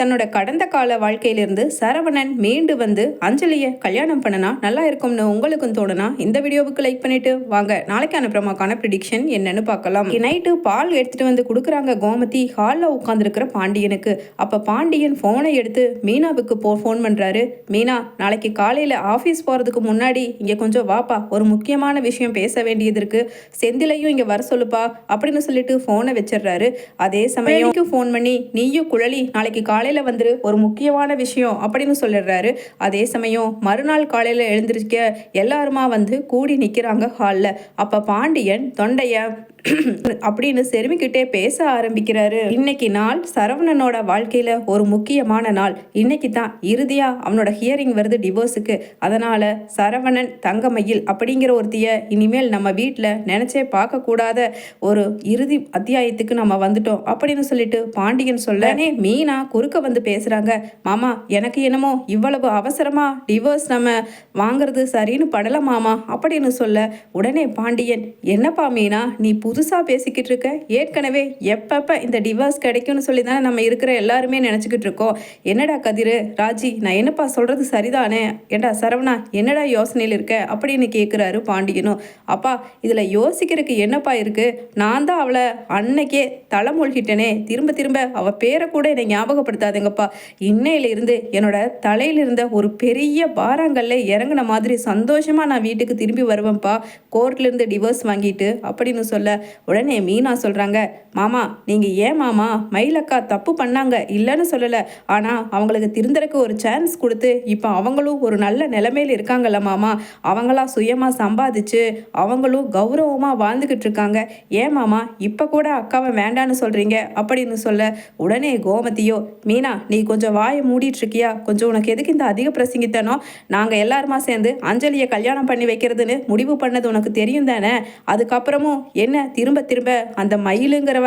தன்னோட கடந்த கால வாழ்க்கையிலிருந்து சரவணன் மீண்டு வந்து அஞ்சலியை கல்யாணம் பண்ணனா நல்லா இருக்கும்னு உங்களுக்கும் தோணுனா இந்த வீடியோவுக்கு லைக் பண்ணிட்டு வாங்க நாளைக்கான பிரமாக்கான ப்ரிடிக்ஷன் என்னன்னு பார்க்கலாம். நைட்டு பால் எடுத்துட்டு வந்து கொடுக்குறாங்க கோமதி ஹாலில் உட்காந்துருக்கிற பாண்டியனுக்கு. அப்போ பாண்டியன் ஃபோனை எடுத்து மீனாவுக்கு ஃபோன் பண்ணுறாரு. மீனா, நாளைக்கு காலையில் ஆஃபீஸ் போகிறதுக்கு முன்னாடி இங்கே கொஞ்சம் வாப்பா, ஒரு முக்கியமான விஷயம் பேச வேண்டியது இருக்கு, செந்திலையும் இங்கே வர சொல்லுப்பா அப்படின்னு சொல்லிட்டு ஃபோனை வச்சிடுறாரு. அதே சமயம் ஃபோன் பண்ணி நீயும் குழலி நாளைக்கு காலையில வந்துரு, ஒரு முக்கியமான விஷயம் அப்படின்னு சொல்லிடுறாரு. அதே சமயம் மறுநாள் காலையில எழுந்திருக்க எல்லாருமா வந்து கூடி நிக்கிறாங்க ஹால்ல. அப்ப பாண்டியன் தொண்டைய அப்படின்னு செருமிக்கிட்டே பேச ஆரம்பிக்கிறாரு. இன்னைக்கு நாள் சரவணனோட வாழ்க்கையில ஒரு முக்கியமான நாள். இன்னைக்கு தான் இறுதியா அவனோட ஹியரிங் வருது டிவோர்ஸுக்கு. அதனால சரவணன் தங்கமயில் அப்படிங்கிற ஒருத்திய இனிமேல் நம்ம வீட்டில் நினைச்சே பார்க்க கூடாத ஒரு இறுதி அத்தியாயத்துக்கு நம்ம வந்துட்டோம் அப்படின்னு சொல்லிட்டு பாண்டியன் சொல்ல மீனா குறுக்க வந்து பேசுறாங்க. மாமா, எனக்கு என்னமோ இவ்வளவு அவசரமா டிவோர்ஸ் நம்ம வாங்குறது சரின்னு படல மாமா அப்படின்னு சொல்ல உடனே பாண்டியன், என்னப்பா மீனா நீ புதுசா பேசிக்கிட்டு இருக்க, ஏற்கனவே எப்பப்ப இந்த டிவோர்ஸ் கிடைக்கும்னு சொல்லி தானே நம்ம இருக்கிற எல்லாருமே நினைச்சுக்கிட்டு இருக்கோம். என்னடா கதிரு, ராஜி, நான் என்னப்பா சொல்றது சரிதானே, ஏண்டா சரவணா என்னடா யோசனையில் இருக்க அப்படின்னு கேட்குறாரு பாண்டியனும். அப்பா, இதுல யோசிக்கிறதுக்கு என்னப்பா இருக்கு, நான் தான் அவளை அன்னைக்கே தலைமொழிகிட்டனே, திரும்ப திரும்ப அவ பேரை கூட என்னை ஞாபகப்படுத்தாதுங்கப்பா. இன்னையில இருந்து என்னோட தலையில இருந்த ஒரு பெரிய பாறாங்கல்ல இறங்கின மாதிரி சந்தோஷமா நான் வீட்டுக்கு திரும்பி வருவேன்ப்பா, கோர்ட்ல இருந்து டிவோர்ஸ் வாங்கிட்டு அப்படின்னு சொல்ல உடனே மீனா சொல்றாங்க, மாமா நீங்க ஏன் மாமா, மயிலக்கா தப்பு பண்ணாங்க இல்லைன்னு சொல்லல, ஆனா அவங்களுக்கு திருந்தறக்கு ஒரு சான்ஸ் கொடுத்து இப்போ அவங்களும் ஒரு நல்ல நிலைமையில இருக்காங்கல்ல மாமா, அவங்களா சுயமா சம்பாதிச்சு அவங்களும் கௌரவமா வாழ்ந்துகிட்டு இருக்காங்க. ஏன் மாமா இப்ப கூட அக்காவை வேண்டான்னு சொல்றீங்க அப்படின்னு சொல்ல உடனே கோமதியோ, மீனா நீ கொஞ்சம் வாயை மூடிட்டு இருக்கியா, கொஞ்சம் உனக்கு எதுக்கு இந்த அதிக பிரசங்கித்தனம், நாங்க எல்லாருமா சேர்ந்து அஞ்சலியை கல்யாணம் பண்ணி வைக்கிறதுன்னு முடிவு பண்ணது உனக்கு தெரியும் தானே, அதுக்கப்புறமும் என்ன திரும்ப திரும்ப அந்த மயிலுங்கிறவ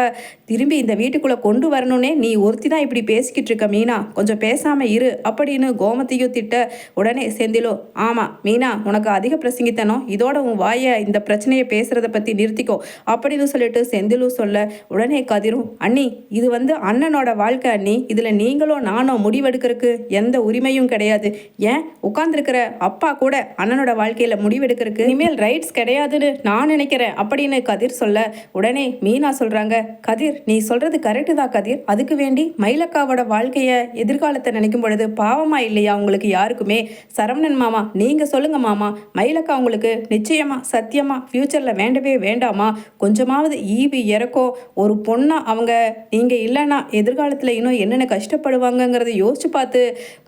திரும்பி இந்த வீட்டுக்குள்ள கொண்டு வரணும்னே நீ ஒருத்தி தான் இப்படி பேசிக்கிட்டு இருக்க மீனா, கொஞ்சம் பேசாம இரு அப்படின்னு கோமதியோ திட்ட உடனே செந்திலோ, ஆமா மீனா உனக்கு அதிக பிரசங்கித்தனம், இதோட உன் வாயை இந்த பிரச்சனையை பேசுறத பத்தி நிறுத்திக்கோ அப்படின்னு சொல்லிட்டு செந்திலும் சொல்ல உடனே கதிரும், அண்ணி இது வந்து அண்ணனோட வாழ்க்கை அண்ணி, இதுல நீங்களும் நானும் முடிவெடுக்கிறதுக்கு எந்த உரிமையும் கிடையாது. ஏன் உட்கார்ந்துருக்கிற அப்பா கூட அண்ணனோட வாழ்க்கையில முடிவெடுக்கிறதுக்கு இனிமேல் ரைட்ஸ் கிடையாதுன்னு நான் நினைக்கிறேன் அப்படின்னு கதிர் சொல்ல உடனே மீனா சொல்றாங்க, கதிர் நீ சொல்றது கரெக்டு தான் கதிர், அதுக்கு வேண்டி மயிலக்காவோட வாழ்க்கைய எதிர்காலத்தை நினைக்கும் பொழுது பாவமா இல்லையா உங்களுக்கு யாருக்குமே, சரவணன் மாமா நீங்க சொல்லுங்க மாமா, மயிலக்கா உங்களுக்கு நிச்சயமா சத்தியமா ஃபியூச்சர்ல வேண்டவே வேண்டாமா, கொஞ்சமாவது ஈவி இறக்கோ, ஒரு பொண்ணா அவங்க நீங்க இல்லைன்னா எதிர்காலத்துல இன்னும் என்னென்ன கஷ்டப்படுவாங்கங்கிறத யோசிச்சு பார்த்து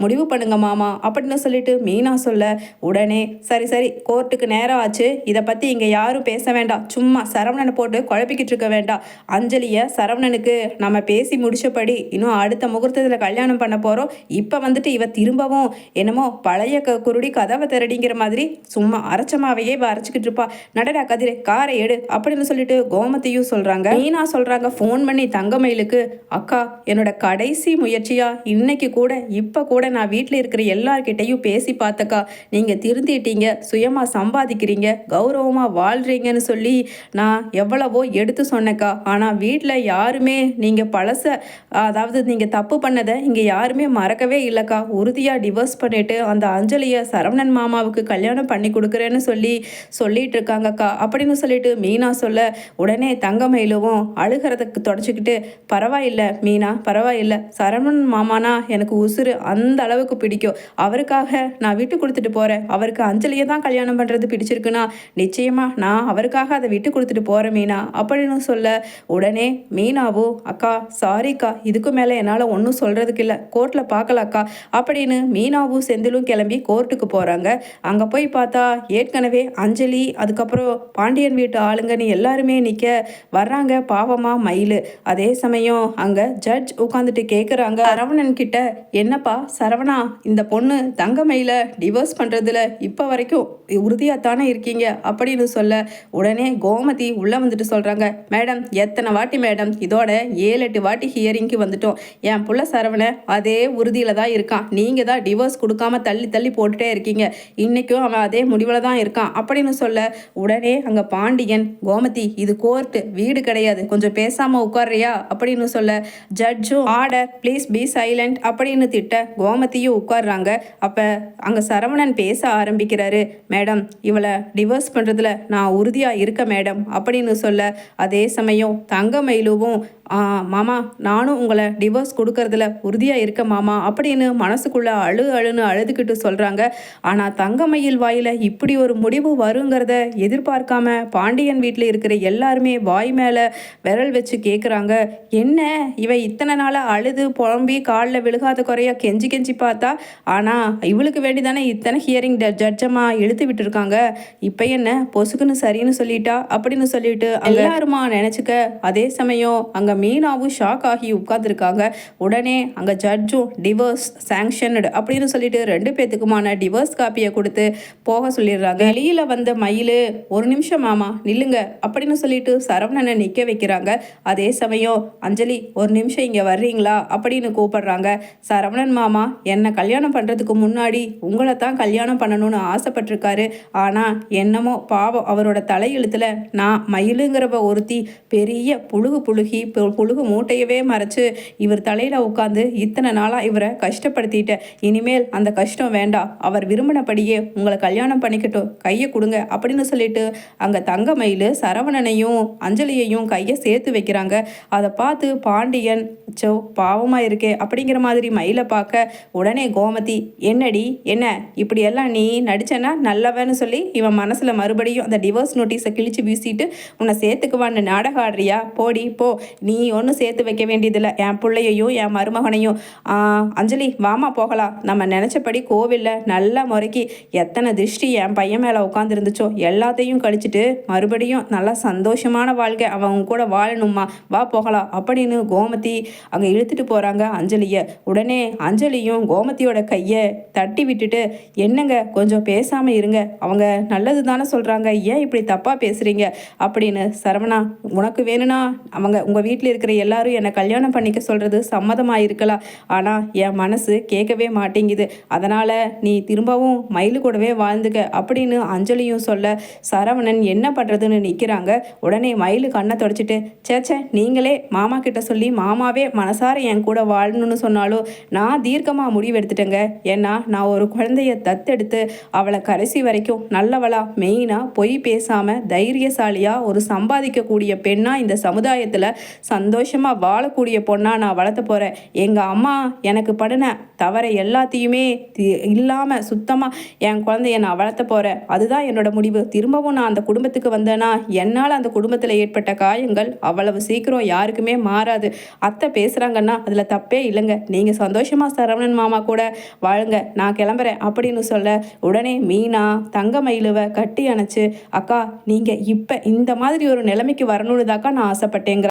முடிவு பண்ணுங்க மாமா அப்படின்னு சொல்லிட்டு மீனா சொல்ல உடனே சரி சரி கோர்ட்டுக்கு நேரம் ஆச்சு, இதை பத்தி இங்க யாரும் பேச வேண்டாம், சும்மா சரவணனை போட்டு குழப்பிக்கிட்டு இருக்க வேண்டாம், அஞ்சலியை சரவணனுக்கு நம்ம பேசி முடிச்சபடி இன்னும் அடுத்த முகூர்த்தத்தில் கல்யாணம் பண்ண போகிறோம், இப்போ வந்துட்டு இவ திரும்பவும் என்னமோ பழைய குருடி கதவை திரடிங்கிற மாதிரி சும்மா அரைச்சமாவையே அரைச்சிக்கிட்டு இருப்பா, நடடா கதிரே காரை எடு அப்படின்னு சொல்லிட்டு கோமதியும் சொல்கிறாங்க. மீனா சொல்கிறாங்க ஃபோன் பண்ணி தங்கமயிலுக்கு, அக்கா என்னோட கடைசி முயற்சியா இன்னைக்கு கூட இப்போ கூட நான் வீட்டில் இருக்கிற எல்லார்கிட்டையும் பேசி பார்த்தக்கா, நீங்கள் திருந்திட்டீங்க, சுயமாக சம்பாதிக்கிறீங்க, கௌரவமாக வாழ்கிறீங்கன்னு சொல்லி நான் எவ்வளவோ எடுத்து சொன்னேக்கா, ஆனால் வீட்டில் யாருமே நீங்கள் பழச, அதாவது நீங்கள் தப்பு பண்ணதை இங்கே யாருமே மறக்கவே இல்லைக்கா, உறுதியாக டிவோர்ஸ் பண்ணிவிட்டு அந்த அஞ்சலியை சரவணன் மாமாவுக்கு கல்யாணம் பண்ணி கொடுக்குறேன்னு சொல்லிட்டு இருக்காங்கக்கா அப்படின்னு சொல்லிட்டு மீனா சொல்ல உடனே தங்கமயிலுவும் அழுகிறதுக்கு தொடச்சிக்கிட்டு, பரவாயில்லை மீனா பரவாயில்லை, சரவணன் மாமானா எனக்கு உசுறு, அந்த அளவுக்கு பிடிக்கும், அவருக்காக நான் விட்டு கொடுத்துட்டு போகிறேன், அவருக்கு அஞ்சலியை தான் கல்யாணம் பண்ணுறது பிடிச்சிருக்குன்னா நிச்சயமாக நான் அவருக்காக அதை விட்டு கொடுத்துட்டு போகிறேன் மீனா அப்படின்னு சொல்ல உடனே மீனாவோ, அக்கா சாரிக்கா, இதுக்கு மேலே என்னால் ஒன்றும் சொல்கிறதுக்கு இல்லை, கோர்ட்டில் பார்க்கலாக்கா அப்படின்னு மீனாவும் செந்திலும் கிளம்பி கோர்ட்டுக்கு போகிறாங்க. அங்கே போய் பார்த்தா ஏற்கனவே அஞ்சலி அதுக்கப்புறம் பாண்டியன் வீட்டு ஆளுங்கன்னு எல்லாருமே நிற்க வர்றாங்க பாவமா மயில். அதே சமயம் அங்கே ஜட்ஜ் உட்காந்துட்டு கேட்குறாங்க சரவணன் கிட்ட, என்னப்பா சரவணா, இந்த பொண்ணு தங்கமயில டிவோர்ஸ் பண்ணுறதுல இப்போ வரைக்கும் உறுதியாக தானே இருக்கீங்க அப்படின்னு சொல்ல உடனே கோமதி உள்ளே வந்துட்டு சொல்கிறாங்க, மேடம் எத்தனை வாட்டி மேடம், இதோட 7-8 வாட்டி ஹியரிங்க்கு வந்துட்டோம், என் புள்ள சரவண அதே உறுதியில் தான் இருக்கான், நீங்கள் தான் டிவோர்ஸ் கொடுக்காம தள்ளி தள்ளி போட்டுட்டே இருக்கீங்க, இன்றைக்கும் அவன் அதே முடிவில் தான் இருக்கான் அப்படின்னு சொல்ல உடனே அங்கே பாண்டியன், கோமதி இது கோர்ட்டு வீடு கிடையாது, கொஞ்சம் பேசாமல் உட்கார்றியா அப்படின்னு சொல்ல ஜட்ஜும், order please please be silent அப்படின்னு திட்ட கோமதியும் உட்கார்றாங்க. அப்போ அங்கே சரவணன் பேச ஆரம்பிக்கிறாரு. மேடம், இவளை டிவோர்ஸ் பண்ணுறதுல நான் உறுதியாக இருக்க மேடம் அப்படின்னு சொல்ல, அதே சமயம் தங்கமயிலுவும் மாமா நானும் உங்களை டிவோர்ஸ் கொடுக்கறதுல உறுதியாக இருக்க மாமா அப்படின்னு மனசுக்குள்ளே அழுன்னு அழுதுகிட்டு சொல்கிறாங்க. ஆனால் தங்கமயில் வாயில் இப்படி ஒரு முடிவு வருங்கிறத எதிர்பார்க்காம பாண்டியன் வீட்டில் இருக்கிற எல்லாருமே வாய் மேலே விரல் வச்சு கேட்குறாங்க. என்ன இவ இத்தனை நாளாக அழுது புலம்பி காலில் விழுகாத குறையா கெஞ்சி பார்த்தா, ஆனால் இவளுக்கு வேண்டி தானே இத்தனை ஹியரிங் ஜட்ஜமாக இழுத்து விட்டுருக்காங்க. இப்போ என்ன பொசுக்குன்னு சரின்னு சொல்லிட்டா அப்படின்னு சொல்லிட்டு எல்லாருமா நினச்சிக்க, அதே சமயம் அங்கே மீனாவும் ஷாக் ஆகி உட்கார்ந்துருக்காங்க. உடனே அங்கே ஜட்ஜும் டிவோர்ஸ் சாங்ஷன்டு அப்படின்னு சொல்லிட்டு 2 பேத்துக்குமான டிவோர்ஸ் காப்பியை கொடுத்து போக சொல்லிடுறாங்க. வெளியில் வந்த மயில், ஒரு நிமிஷம் மாமா நில்லுங்க அப்படின்னு சொல்லிட்டு சரவணனை நிற்க வைக்கிறாங்க. அதே சமயம் அஞ்சலி, ஒரு நிமிஷம் இங்கே வர்றீங்களா அப்படின்னு கூப்பிடுறாங்க. சரவணன் மாமா என்னை கல்யாணம் பண்ணுறதுக்கு முன்னாடி உங்களை தான் கல்யாணம் பண்ணணும்னு ஆசைப்பட்டிருக்காரு. ஆனால் என்னமோ பாவம் அவரோட தலையெழுத்தில் நான் மயிலுங்கிறவ ஒருத்தி பெரிய புழுகி புழுகு மூட்டையவே மறைச்சு இவர் தலையில் உட்காந்து இத்தனை நாளாக இவரை கஷ்டப்படுத்திட்டேன். இனிமேல் அந்த கஷ்டம் வேண்டாம். அவர் விரும்பினபடியே உங்களை கல்யாணம் பண்ணிக்கட்டும், கையை கொடுங்க அப்படின்னு சொல்லிட்டு அங்கே தங்கமயில் சரவணனையும் அஞ்சலியையும் கையை சேர்த்து வைக்கிறாங்க. அதை பார்த்து பாண்டியன், சோ பாவமாக இருக்கே அப்படிங்கிற மாதிரி மயிலை பார்க்க, உடனே கோமதி, என்னடி என்ன இப்படியெல்லாம் நீ நடிச்சேன்னா நல்லவன்னு சொல்லி இவன் மனசில் மறுபடியும் அந்த டிவோர்ஸ் நோட்டீஸை கிழிச்சு வீசிட்டு உன்னை சேர்த்துக்குவான்னு நாடகம் ஆடுறியா? போடி போ, நீ ஒன்றும் சேர்த்து வைக்க வேண்டியதில்லை. என் பிள்ளையையும் என் மருமகனையும். அஞ்சலி வாமா போகலாம். நம்ம நினச்சபடி கோவிலில் நல்ல முறைக்கு எத்தனை திருஷ்டி என் பையன் மேலே உட்காந்துருந்துச்சோ எல்லாத்தையும் கழிச்சிட்டு மறுபடியும் நல்லா சந்தோஷமான வாழ்க்கை அவன் கூட வாழணுமா, வா போகலாம் அப்படின்னு கோமதி அங்கே இழுத்துட்டு போகிறாங்க அஞ்சலியை. உடனே அஞ்சலியும் கோமதியோட கையை தட்டி விட்டுட்டு, என்னங்க கொஞ்சம் பேசாமல் இருங்க, அவங்க நல்லது தானே சொல்கிறாங்க, ஏன் இப்படி தப்பாக பேசுகிறீங்க அப்படின்னு. சரவணா, உனக்கு வேணும்னா அவங்க உங்கள் வீட்டில் இருக்கிற எல்லாரும் என்னை கல்யாணம் பண்ணிக்க சொல்கிறது சம்மதமாக இருக்கலாம். ஆனால் என் மனசு கேட்கவே மாட்டேங்குது. அதனால் நீ திரும்பவும் மயில் கூடவே வாழ்ந்துக்க அப்படின்னு அஞ்சலியும் சொல்ல, சரவணன் என்ன பண்ணுறதுன்னு நிற்கிறாங்க. உடனே மயில் கண்ணை தொடச்சிட்டு, சேச்சே நீங்களே மாமா கிட்ட சொல்லி மாமாவே மனசார என் கூட வாழணும்னு சொன்னாலும் நான் தீர்க்கமாக முடிவு எடுத்துட்டேங்க. ஏன்னா நான் ஒரு குழந்தைய தத்தெடுத்து அவளை கடைசி வரைக்கும் நல்லவளா, மெயினாக பொய் பேசாமல் தைரியசாலியாக ஒரு சம்பாதிக்கக்கூடிய பெண்ணாக இந்த சமுதாயத்தில் சந்தோஷமாக வாழக்கூடிய பொண்ணாக நான் வளர்த்த போகிறேன். எங்கள் அம்மா எனக்கு படுன தவறை எல்லாத்தையுமே இல்லாமல் சுத்தமாக என் குழந்தைய நான் வளர்த்த போகிறேன். அதுதான் என்னோட முடிவு. திரும்பவும் நான் அந்த குடும்பத்துக்கு வந்தேன்னா என்னால் அந்த குடும்பத்தில் ஏற்பட்ட காயங்கள் அவ்வளவு சீக்கிரம் யாருக்குமே மாறாது. அத்தை பேசுகிறாங்கன்னா அதில் தப்பே இல்லைங்க. நீங்கள் சந்தோஷமாக சரவணன் மாமா கூட வாழுங்க, நான் கிளம்புறேன் அப்படின்னு சொல்ல, உடனே மீனா தங்கமயிலுவை கட்டி அணைச்சு, அக்கா நீங்கள் இப்போ இந்த மாதிரி ஒரு நிலைமைக்கு வரணுன்னு தாக்கா நான் ஆசைப்பட்டேங்க.